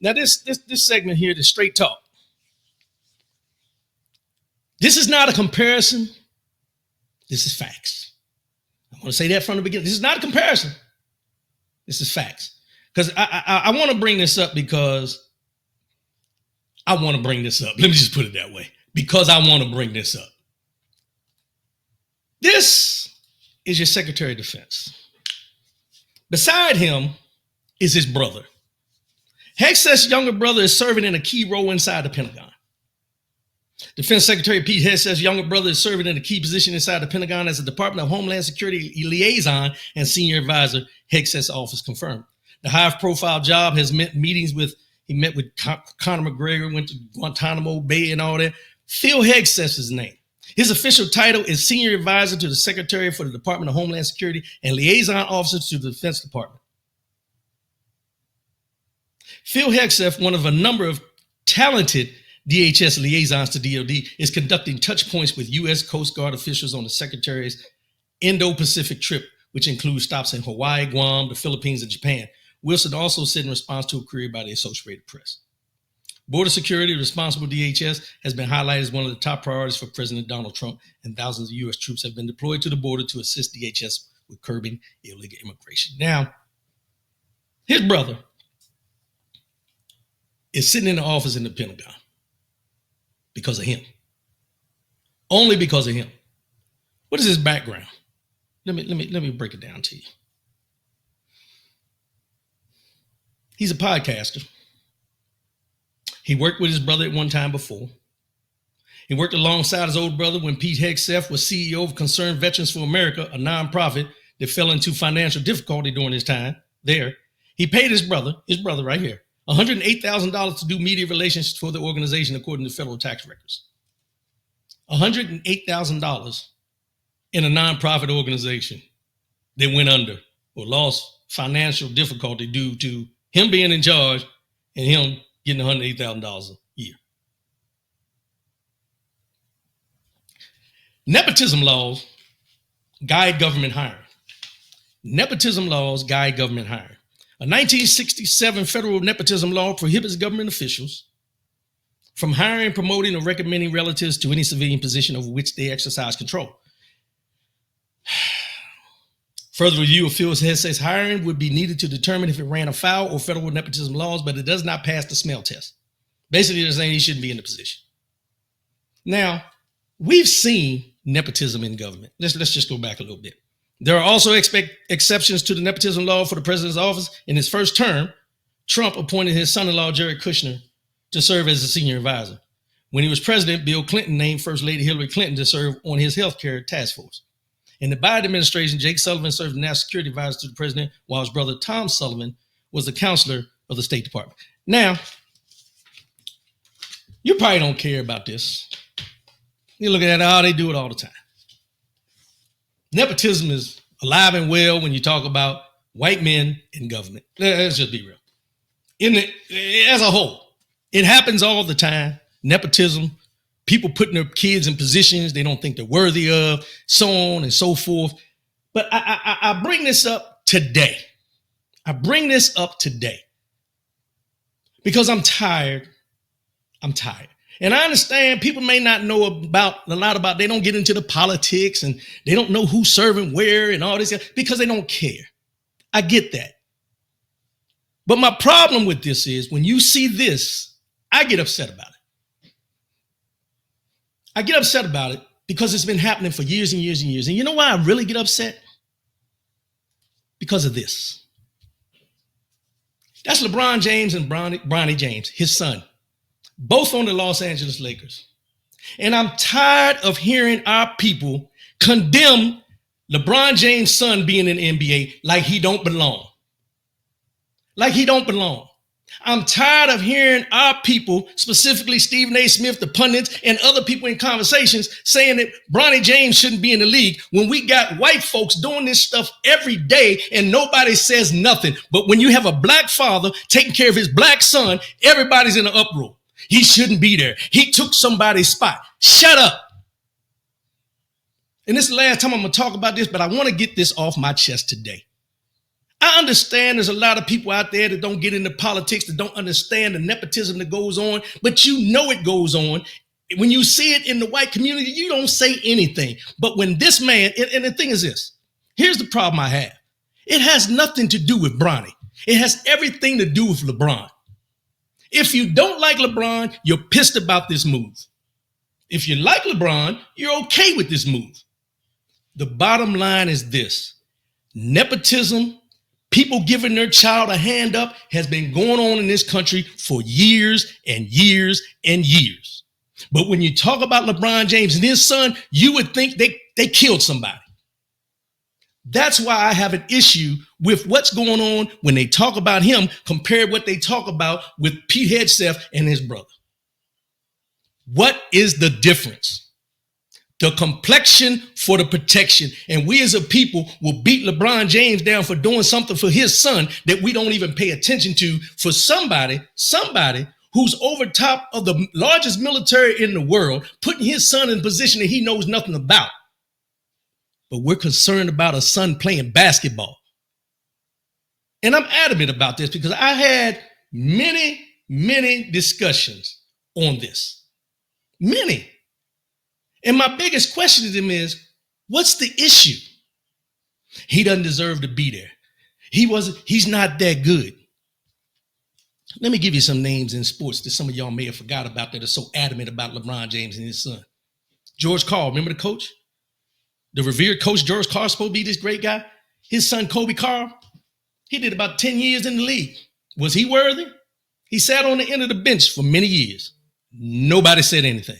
Now, this segment here, the straight talk. This is not a comparison. This is facts. I want to say that from the beginning. This is not a comparison. This is facts. Because I want to bring this up because I want to bring this up. Let me just put it that way. Because I want to bring this up. This is your Secretary of Defense. Beside him is his brother. Hegseth's younger brother is serving in a key role inside the Pentagon. Defense Secretary Pete Hegseth's younger brother is serving in a key position inside the Pentagon as a Department of Homeland Security liaison and senior advisor, Hegseth's office confirmed. The high-profile job has meant meetings with, he met with Conor McGregor, went to Guantanamo Bay and all that. Phil Hegseth's his name. His official title is Senior Advisor to the Secretary for the Department of Homeland Security and Liaison Officer to the Defense Department. Phil Hegseth, one of a number of talented DHS liaisons to DOD, is conducting touch points with U.S. Coast Guard officials on the Secretary's Indo-Pacific trip, which includes stops in Hawaii, Guam, the Philippines, and Japan. Wilson also said in response to a query by the Associated Press. Border security, responsible DHS, has been highlighted as one of the top priorities for President Donald Trump, and thousands of U.S. troops have been deployed to the border to assist DHS with curbing illegal immigration. Now, his brother is sitting in the office in the Pentagon because of him. Only because of him. What is his background? Let me break it down to you. He's a podcaster. He worked with his brother at one time before. He worked alongside his older brother when Pete Hegseth was CEO of Concerned Veterans for America, a nonprofit that fell into financial difficulty during his time there. He paid his brother right here, $108,000 to do media relations for the organization according to federal tax records. $108,000 in a nonprofit organization that went under or lost financial difficulty due to him being in charge and him getting $108,000 a year. Nepotism laws guide government hiring. Nepotism laws guide government hiring. A 1967 federal nepotism law prohibits government officials from hiring, promoting, or recommending relatives to any civilian position over which they exercise control. Further review of Phil Hegseth's hiring would be needed to determine if it ran afoul of federal nepotism laws, but it does not pass the smell test. Basically, they're saying he shouldn't be in the position. Now, we've seen nepotism in government. Let's just go back a little bit. There are also exceptions to the nepotism law for the president's office. In his first term, Trump appointed his son-in-law, Jared Kushner, to serve as a senior advisor. When he was president, Bill Clinton named First Lady Hillary Clinton to serve on his healthcare task force. In the Biden administration, Jake Sullivan served as national security advisor to the president, while his brother Tom Sullivan was the counselor of the State Department. Now, you probably don't care about this. You look at it, they do it all the time. Nepotism is alive and well when you talk about white men in government. Let's just be real. As a whole, it happens all the time. Nepotism. People putting their kids in positions they don't think they're worthy of, so on and so forth. But I bring this up today. Because I'm tired. And I understand people may not know a lot about, they don't get into the politics and they don't know who's serving where and all this because they don't care. I get that. But my problem with this is when you see this, I get upset about it. I get upset about it because it's been happening for years and years and years. And you know why I really get upset? Because of this. That's LeBron James and Bronny James, his son, both on the Los Angeles Lakers. And I'm tired of hearing our people condemn LeBron James' son being in the NBA like he don't belong. I'm tired of hearing our people, specifically Stephen A. Smith, the pundits, and other people in conversations saying that Bronny James shouldn't be in the league when we got white folks doing this stuff every day and nobody says nothing. But when you have a black father taking care of his black son, everybody's in an uproar. He shouldn't be there. He took somebody's spot. Shut up. And this is the last time I'm going to talk about this, but I want to get this off my chest today. I understand there's a lot of people out there that don't get into politics, that don't understand the nepotism that goes on, but you know it goes on. When you see it in the white community, you don't say anything. But when this man, and the thing is this, here's the problem I have. It has nothing to do with Bronny. It has everything to do with LeBron. If you don't like LeBron, you're pissed about this move. If you like LeBron, you're okay with this move. The bottom line is this: nepotism, people giving their child a hand up, has been going on in this country for years and years and years. But when you talk about LeBron James and his son, you would think they killed somebody. That's why I have an issue with what's going on when they talk about him compared to what they talk about with Pete Hegseth and his brother. What is the difference? The complexion for the protection. And we as a people will beat LeBron James down for doing something for his son that we don't even pay attention to, for somebody who's over top of the largest military in the world, putting his son in a position that he knows nothing about. But we're concerned about a son playing basketball. And I'm adamant about this because I had many discussions on this. Many. And my biggest question to them is, what's the issue? He doesn't deserve to be there. He's not that good. Let me give you some names in sports that some of y'all may have forgot about that are so adamant about LeBron James and his son. George Karl, remember the coach? The revered coach George Karl, supposed to be this great guy. His son, Kobe Karl, he did about 10 years in the league. Was he worthy? He sat on the end of the bench for many years. Nobody said anything.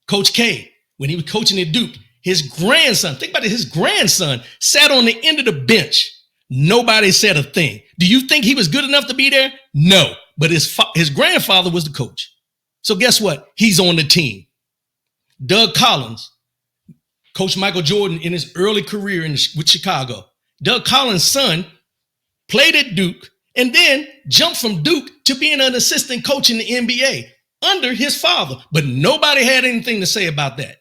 Coach K, when he was coaching at Duke, his grandson, think about it, his grandson sat on the end of the bench. Nobody said a thing. Do you think he was good enough to be there? No, but his grandfather was the coach. So guess what? He's on the team. Doug Collins, Coach Michael Jordan in his early career with Chicago. Doug Collins' son played at Duke and then jumped from Duke to being an assistant coach in the NBA under his father. But nobody had anything to say about that.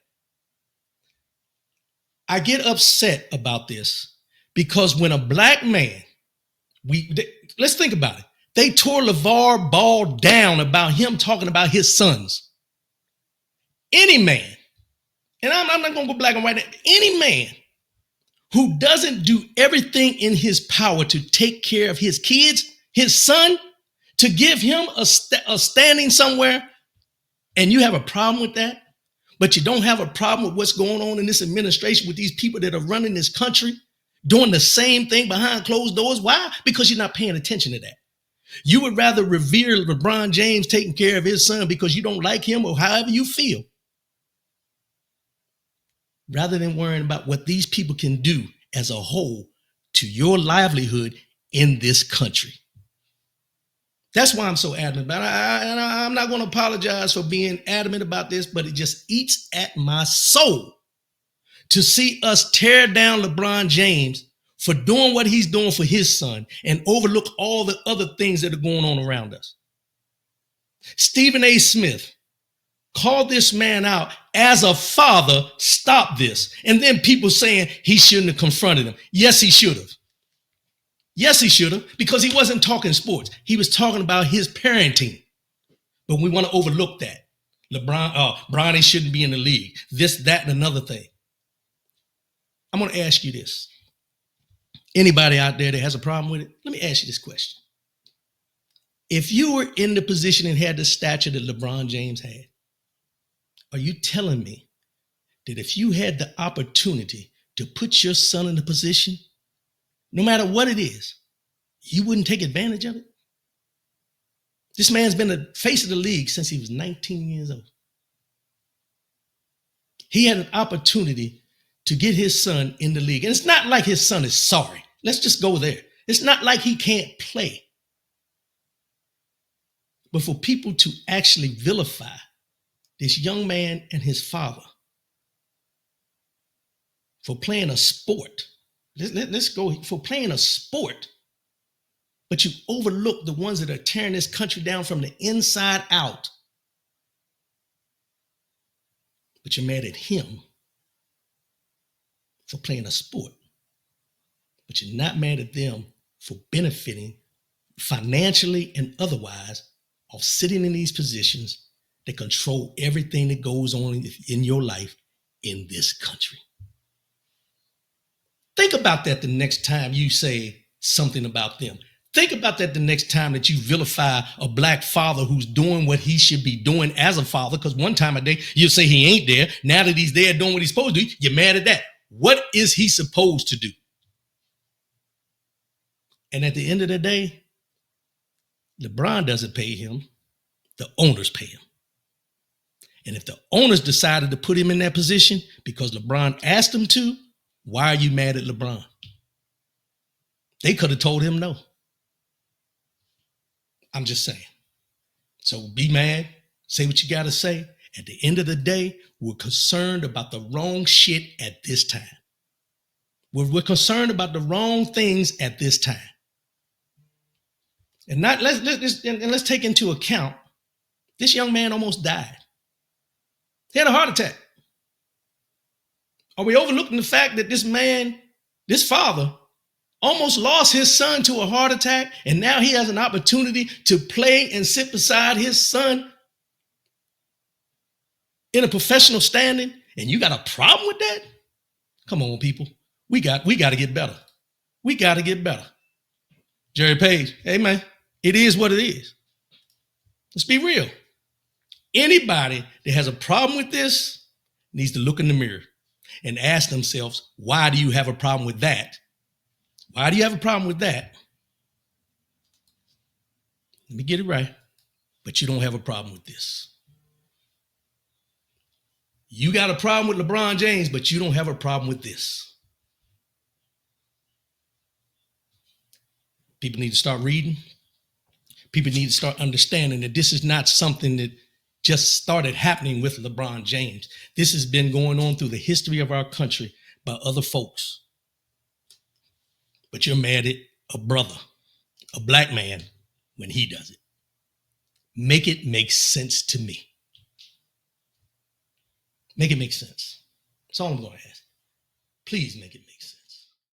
I get upset about this because when a black man, let's think about it. They tore LeVar Ball down about him talking about his sons. Any man, and I'm not going to go black and white, any man who doesn't do everything in his power to take care of his kids, his son, to give him a standing somewhere, and you have a problem with that, but you don't have a problem with what's going on in this administration with these people that are running this country, doing the same thing behind closed doors. Why? Because you're not paying attention to that. You would rather revere LeBron James taking care of his son because you don't like him or however you feel, rather than worrying about what these people can do as a whole to your livelihood in this country. That's why I'm so adamant about it. And I'm not going to apologize for being adamant about this, but it just eats at my soul to see us tear down LeBron James for doing what he's doing for his son and overlook all the other things that are going on around us. Stephen A. Smith called this man out as a father. Stop this. And then people saying he shouldn't have confronted him. Yes, he should have. Yes, he should have, because he wasn't talking sports. He was talking about his parenting. But we want to overlook that. Bronny shouldn't be in the league. This, that, and another thing. I'm going to ask you this. Anybody out there that has a problem with it, let me ask you this question. If you were in the position and had the stature that LeBron James had, are you telling me that if you had the opportunity to put your son in a position, no matter what it is, you wouldn't take advantage of it? This man's been the face of the league since he was 19 years old. He had an opportunity to get his son in the league. And it's not like his son is sorry. Let's just go there. It's not like he can't play. But for people to actually vilify this young man and his father for playing a sport, let's go for playing a sport, but you overlook the ones that are tearing this country down from the inside out. But you're mad at him for playing a sport. but you're not mad at them for benefiting financially and otherwise of sitting in these positions that control everything that goes on in your life in this country. Think about that the next time you say something about them. Think about that the next time that you vilify a black father who's doing what he should be doing as a father, because one time a day you'll say he ain't there. Now that he's there doing what he's supposed to do, you're mad at that. What is he supposed to do? And at the end of the day, LeBron doesn't pay him. The owners pay him. And if the owners decided to put him in that position because LeBron asked them to, why are you mad at LeBron? They could have told him no. I'm just saying. So be mad, say what you got to say. At the end of the day, we're concerned about the wrong shit at this time. We're concerned about the wrong things at this time. And let's take into account, this young man almost died. He had a heart attack. Are we overlooking the fact that this man, this father, almost lost his son to a heart attack, and now he has an opportunity to play and sit beside his son in a professional standing, and you got a problem with that? Come on, people. We got to get better. We got to get better. Jerry Page, hey man, it is what it is. Let's be real. Anybody that has a problem with this needs to look in the mirror and ask themselves, why do you have a problem with that? Why do you have a problem with that? Let me get it right. But you don't have a problem with this. You got a problem with LeBron James, but you don't have a problem with this. People need to start reading. People need to start understanding that this is not something that just started happening with LeBron James. This has been going on through the history of our country by other folks. But you're mad at a brother, a black man, when he does it. Make it make sense to me. Make it make sense. That's all I'm going to ask. Please make it make sense.